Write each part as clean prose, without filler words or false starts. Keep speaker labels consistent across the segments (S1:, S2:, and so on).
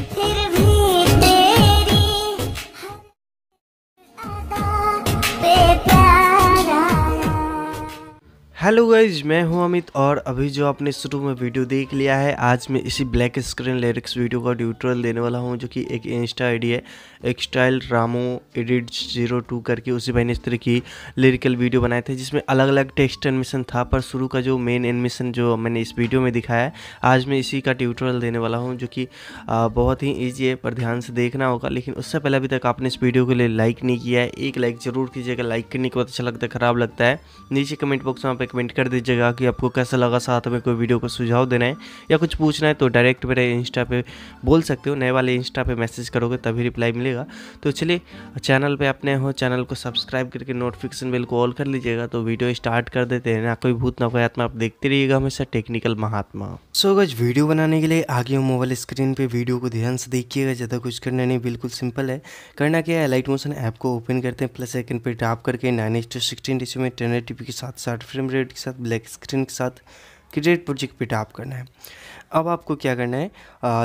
S1: फिर भी तेरी अदा पे प्यार आया।
S2: हेलो गाइज, मैं हूं अमित और अभी जो आपने शुरू में वीडियो देख लिया है, आज मैं इसी ब्लैक स्क्रीन लिरिक्स वीडियो का ट्यूटोरियल देने वाला हूं, जो कि एक इंस्टा आईडी है एक्सटाइल रामो एडिट 02 करके। उसी भाई ने इस तरह की लिरिकल वीडियो बनाए थे जिसमें अलग अलग टेक्स्ट एनिमेशन था, पर शुरू का जो मेन एनिमेशन जो मैंने इस वीडियो में दिखाया है, आज मैं इसी का ट्यूटोरियल देने वाला हूँ, जो कि बहुत ही ईजी है, पर ध्यान से देखना होगा। लेकिन उससे पहले अभी तक आपने इस वीडियो के लिए लाइक नहीं किया है, एक लाइक ज़रूर कीजिएगा। लाइक करने के बाद अच्छा लगता है, ख़राब लगता है, नीचे कमेंट बॉक्स में कमेंट कर दीजिएगा कि आपको कैसा लगा। साथ में कोई वीडियो को सुझाव देना है या कुछ पूछना है तो डायरेक्ट मेरे इंस्टा पे बोल सकते हो। नए वाले इंस्टा पे मैसेज करोगे तभी रिप्लाई मिलेगा। तो चलिए, चैनल पे अपने हो, चैनल को सब्सक्राइब करके नोटिफिकेशन बेल को ऑल कर लीजिएगा। तो वीडियो स्टार्ट कर देते हैं। ना कोई भूत ना कोई आत्मा, आप देखते रहिएगा हमेशा टेक्निकल महात्मा। सो गाइस, वीडियो बनाने के लिए आगे हो मोबाइल स्क्रीन पे, वीडियो को ध्यान से देखिएगा, ज़्यादा कुछ करना नहीं, बिल्कुल सिंपल है। करना क्या है, लाइट मोशन ऐप को ओपन करते हैं, प्लस आइकन पे टैप करके 9:16 रेशियो में 1080p के साथ 60 फ्रेम रेट के साथ ब्लैक स्क्रीन के साथ क्रिएट प्रोजेक्ट पे टैप करना है। अब आपको क्या करना है,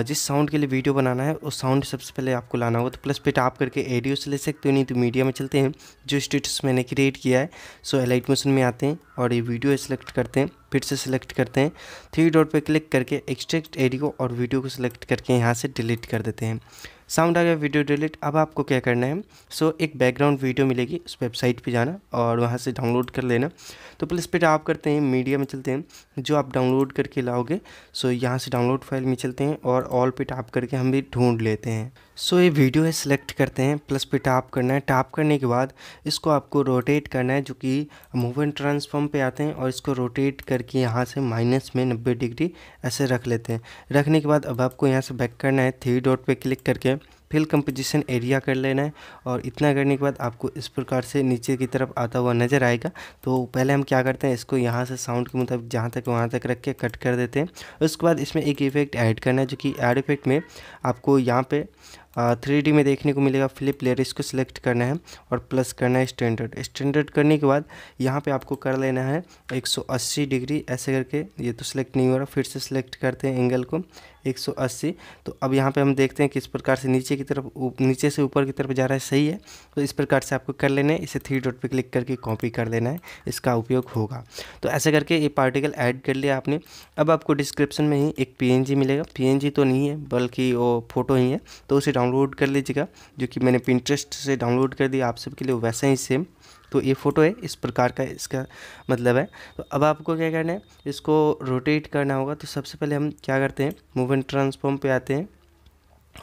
S2: जिस साउंड के लिए वीडियो बनाना है उस साउंड सबसे पहले आपको लाना होगा। तो प्लस पे टैप करके एडियो से ले सकते हो, नहीं तो मीडिया में चलते हैं, जो स्टेटस मैंने क्रिएट किया है। सो लाइट मोशन में आते हैं और ये वीडियो सेलेक्ट करते हैं, फिर से सिलेक्ट करते हैं, 3 डॉट पे क्लिक करके एक्सट्रैक्ट एडियो और वीडियो को सिलेक्ट करके यहाँ से डिलीट कर देते हैं। साउंड आ गया, वीडियो डिलीट। अब आपको क्या करना है, एक बैकग्राउंड वीडियो मिलेगी, उस वेबसाइट पे जाना और वहाँ से डाउनलोड कर लेना। तो प्लस पे टैप करते हैं, मीडिया में चलते हैं, जो आप डाउनलोड करके लाओगे यहाँ से डाउनलोड फाइल में चलते हैं और ऑल पे टैप करके हम भी ढूंढ लेते हैं। ये वीडियो है, सिलेक्ट करते हैं, प्लस पे टैप करना है। टैप करने के बाद इसको आपको रोटेट करना है, जो कि मूव एंड ट्रांसफॉर्म पे आते हैं, और इसको रोटेट करके यहाँ से माइनस में 90 डिग्री ऐसे रख लेते हैं। रखने के बाद अब आपको यहाँ से बैक करना है, 3 डॉट पे क्लिक करके फिल कंपोजिशन एरिया कर लेना है। और इतना करने के बाद आपको इस प्रकार से नीचे की तरफ आता हुआ नज़र आएगा। तो पहले हम क्या करते हैं, इसको यहाँ से साउंड के मुताबिक जहाँ तक वहाँ तक रख के कट कर देते हैं। उसके बाद इसमें एक इफेक्ट ऐड करना है, जो कि ऐड इफेक्ट में आपको यहाँ पे 3D में देखने को मिलेगा। फ्लिप लेयर, इसको सिलेक्ट करना है और प्लस करना है स्टैंडर्ड। स्टैंडर्ड करने के बाद यहाँ पे आपको कर लेना है 180 डिग्री ऐसे करके। ये तो सिलेक्ट नहीं हो रहा, फिर से सिलेक्ट करते हैं एंगल को 180। तो अब यहाँ पे हम देखते हैं किस प्रकार से नीचे की तरफ, नीचे से ऊपर की तरफ जा रहा है, सही है। तो इस प्रकार से आपको कर लेना है, इसे 3 डॉट पे क्लिक करके कॉपी कर लेना है, इसका उपयोग होगा। तो ऐसे करके ये पार्टिकल ऐड कर लिया आपने। अब आपको डिस्क्रिप्शन में ही एक PNG मिलेगा, PNG तो नहीं है बल्कि वो फोटो ही है, तो उसे डाउनलोड कर लीजिएगा, जो कि मैंने पिंटरेस्ट से डाउनलोड कर दिया आप सबके लिए, वैसा ही सेम। तो ये फ़ोटो है, इस प्रकार का इसका मतलब है। तो अब आपको क्या करना है, इसको रोटेट करना होगा। तो सबसे पहले हम क्या करते हैं, मूव एंड ट्रांसफॉर्म पे आते हैं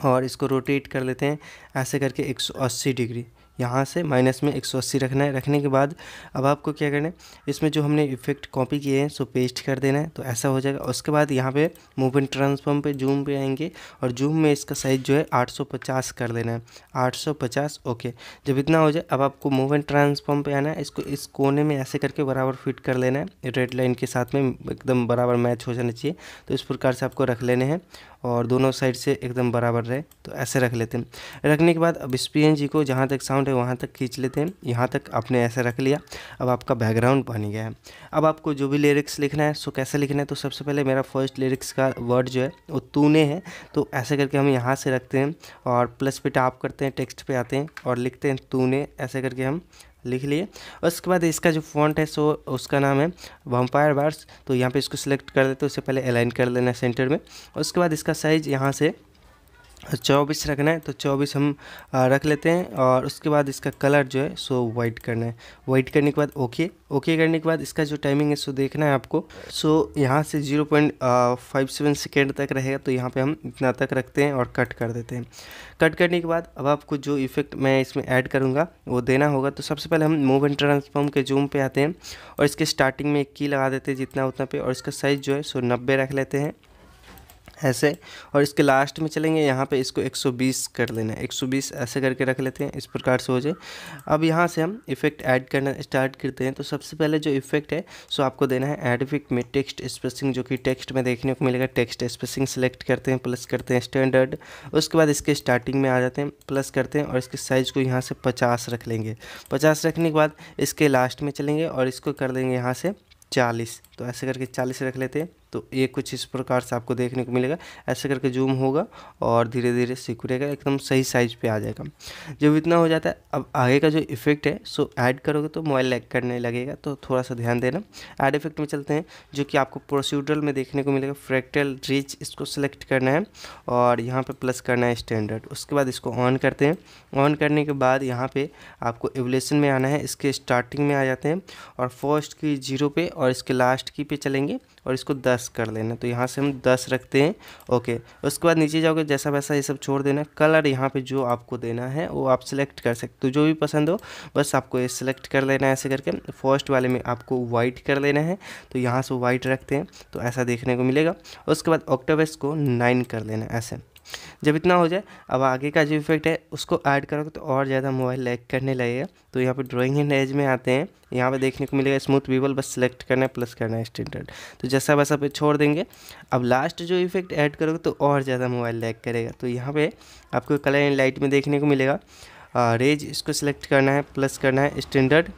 S2: और इसको रोटेट कर लेते हैं ऐसे करके 180 डिग्री। यहाँ से माइनस में 180 रखना है। रखने के बाद अब आपको क्या करना है, इसमें जो हमने इफेक्ट कॉपी किए हैं पेस्ट कर देना है, तो ऐसा हो जाएगा। उसके बाद यहाँ पे मूव एंड ट्रांसफॉर्म पे जूम पे आएंगे और जूम में इसका साइज़ जो है 850 कर देना है, 850। ओके, जब इतना हो जाए अब आपको मूव एंड ट्रांसफॉर्म पे आना है, इसको इस कोने में ऐसे करके बराबर फिट कर लेना है, रेड लाइन के साथ में एकदम बराबर मैच हो जाना चाहिए। तो इस प्रकार से आपको रख लेने हैं और दोनों साइड से एकदम बराबर रहे, तो ऐसे रख लेते हैं। रखने के बाद अब इस PNG को जहाँ तक साउंड है वहाँ तक खींच लेते हैं, यहाँ तक आपने ऐसे रख लिया। अब आपका बैकग्राउंड बन गया है। अब आपको जो भी लिरिक्स लिखना है कैसे लिखना है, तो सबसे पहले मेरा फर्स्ट लिरिक्स का वर्ड जो है वो तूने है, तो ऐसे करके हम यहाँ से रखते हैं और प्लस पे टैप करते हैं, टेक्स्ट पे आते हैं और लिखते हैं तूने, ऐसे करके हम लिख लिए। उसके बाद इसका जो फॉन्ट है उसका नाम है वैम्पायर बार्स। तो यहाँ पे इसको सिलेक्ट कर देते हैं, उससे पहले अलाइन कर लेना है सेंटर में। उसके बाद इसका साइज़ यहाँ से 24 रखना है, तो 24 हम रख लेते हैं। और उसके बाद इसका कलर जो है वाइट करना है। वाइट करने के बाद ओके करने के बाद इसका जो टाइमिंग है देखना है आपको। यहाँ से 0.57 सेकेंड तक रहेगा, तो यहाँ पे हम इतना तक रखते हैं और कट कर देते हैं। कट करने के बाद अब आपको जो इफेक्ट मैं इसमें ऐड करूँगा वो देना होगा। तो सबसे पहले हम मूव एंड ट्रांसफॉर्म के जूम पे आते हैं और इसके स्टार्टिंग में एक की लगा देते हैं जितना उतना पे, और इसका साइज़ जो है 90 रख लेते हैं ऐसे। और इसके लास्ट में चलेंगे, यहाँ पे इसको 120 कर लेना है, 120 ऐसे करके रख लेते हैं, इस प्रकार से हो जाए। अब यहाँ से हम इफेक्ट ऐड करना स्टार्ट करते हैं। तो सबसे पहले जो इफेक्ट है आपको देना है ऐड इफेक्ट में टेक्स्ट स्पेसिंग, जो कि टेक्स्ट में देखने को मिलेगा। टेक्स्ट स्पेसिंग सेलेक्ट करते हैं, प्लस करते हैं स्टैंडर्ड। उसके बाद इसके स्टार्टिंग में आ जाते हैं, प्लस करते हैं और इसके साइज़ को यहाँ से 50 रख लेंगे। 50 रखने के बाद इसके लास्ट में चलेंगे और इसको कर देंगे यहाँ से 40, तो ऐसे करके 40 रख लेते हैं। तो ये कुछ इस प्रकार से आपको देखने को मिलेगा। ऐसे करके जूम होगा और धीरे धीरे सिकुड़ेगा, एकदम सही साइज पे आ जाएगा। जब इतना हो जाता है, अब आगे का जो इफेक्ट है सो ऐड करोगे तो मोबाइल लैग करने लगेगा, तो थोड़ा सा ध्यान देना। ऐड इफेक्ट में चलते हैं, जो कि आपको प्रोसीड्यूरल में देखने को मिलेगा। फ्रैक्टल रीच इसको सिलेक्ट करना है और यहाँ पे प्लस करना है स्टैंडर्ड। उसके बाद इसको ऑन करते हैं। ऑन करने के बाद यहाँ पे आपको एवोल्यूशन में आना है, इसके स्टार्टिंग में आ जाते हैं और फर्स्ट की 0 पे और इसके लास्ट की पे चलेंगे और इसको 10 कर लेना। तो यहाँ से हम 10 रखते हैं। ओके, उसके बाद नीचे जाओगे, जैसा वैसा ये सब छोड़ देना। कलर यहाँ पे जो आपको देना है वो आप सिलेक्ट कर सकते हो, जो भी पसंद हो बस आपको ये सिलेक्ट कर लेना है। ऐसे करके फर्स्ट वाले में आपको वाइट कर लेना है, तो यहाँ से वाइट रखते हैं तो ऐसा देखने को मिलेगा। उसके बाद ऑक्टेवियस को 9 कर लेना है ऐसे। जब इतना हो जाए, अब आगे का जो इफेक्ट है उसको ऐड करोगे तो और ज़्यादा मोबाइल लैग करने लगेगा। तो यहाँ पे ड्राइंग एंड एज में आते हैं, यहाँ पे देखने को मिलेगा स्मूथ बीबल, बस सिलेक्ट करना है, प्लस करना है स्टैंडर्ड। तो जैसा वैसा पे छोड़ देंगे। अब लास्ट जो इफेक्ट ऐड करोगे तो और ज़्यादा मोबाइल लैग करेगा। तो यहाँ पे आपको कलर एंड लाइट में देखने को मिलेगा रेज, इसको सिलेक्ट करना है, प्लस करना है स्टैंडर्ड।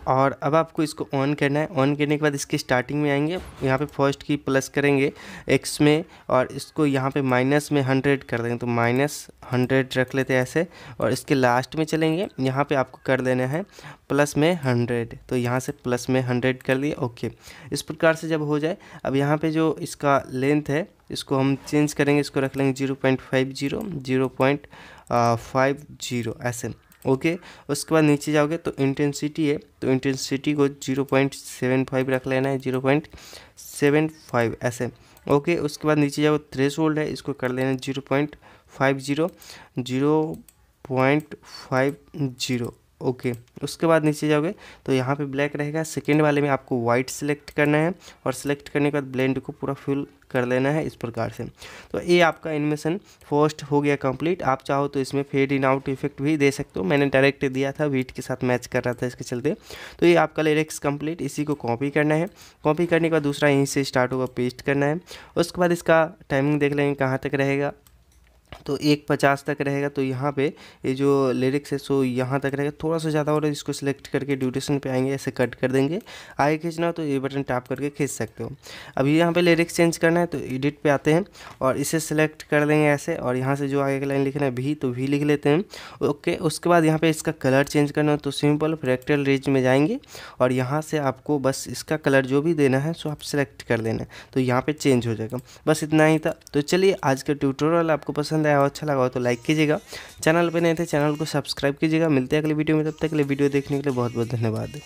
S2: और अब आपको इसको ऑन करना है। ऑन करने के बाद इसकी स्टार्टिंग में आएंगे, यहाँ पे फर्स्ट की प्लस करेंगे एक्स में और इसको यहाँ पे माइनस में 100 कर देंगे, तो -100 रख लेते हैं ऐसे। और इसके लास्ट में चलेंगे, यहाँ पे आपको कर देना है प्लस में 100, तो यहाँ से प्लस में 100 कर लिए। ओके, इस प्रकार से जब हो जाए, अब यहाँ पे जो इसका लेंथ है इसको हम चेंज करेंगे, इसको रख लेंगे 0.50 0.50 ऐसे। ओके, उसके बाद नीचे जाओगे तो इंटेंसिटी है, तो इंटेंसिटी को 0.75 रख लेना है, 0.75 ऐसे। ओके, उसके बाद नीचे जाओ, थ्रेशोल्ड है, इसको कर लेना है 0.50। ओके, उसके बाद नीचे जाओगे तो यहाँ पे ब्लैक रहेगा। सेकेंड वाले में आपको वाइट सिलेक्ट करना है और सिलेक्ट करने के बाद ब्लेंड को पूरा फिल कर लेना है इस प्रकार से। तो ये आपका एनिमेशन फर्स्ट हो गया कंप्लीट। आप चाहो तो इसमें फेड इन आउट इफेक्ट भी दे सकते हो, मैंने डायरेक्ट दिया था, बीट के साथ मैच कर रहा था इसके चलते। तो ये आपका लिरिक्स कंप्लीट। इसी को कॉपी करना है, कॉपी करने के बाद दूसरा यहीं से स्टार्ट होगा, पेस्ट करना है। उसके बाद इसका टाइमिंग देख लेंगे कहाँ तक रहेगा, तो 1:50 तक रहेगा। तो यहाँ पे ये जो लिरिक्स है सो यहाँ तक रहेगा, थोड़ा सा ज़्यादा हो रहा है, इसको सिलेक्ट करके ड्यूरेशन पे आएंगे, ऐसे कट कर देंगे। आगे खींचना हो तो ये बटन टैप करके खींच सकते हो। अभी यहाँ पे लिरिक्स चेंज करना है तो एडिट पे आते हैं और इसे सिलेक्ट कर देंगे ऐसे, और यहाँ से जो आगे का लाइन लिखना है भी, तो भी लिख लेते हैं। ओके, उसके बाद यहाँ पर इसका कलर चेंज करना हो तो सिंपल फ्रैक्टल रेंज में जाएंगे और यहाँ से आपको बस इसका कलर जो भी देना है सो आप सिलेक्ट कर देना है, तो यहाँ पर चेंज हो जाएगा। बस इतना ही था। तो चलिए, आज का ट्यूटोरियल आपको पसंद आया और अच्छा लगा हो तो लाइक कीजिएगा, चैनल पे नए थे चैनल को सब्सक्राइब कीजिएगा। मिलते हैं अगले वीडियो में, तब तक के लिए वीडियो देखने के लिए बहुत बहुत धन्यवाद।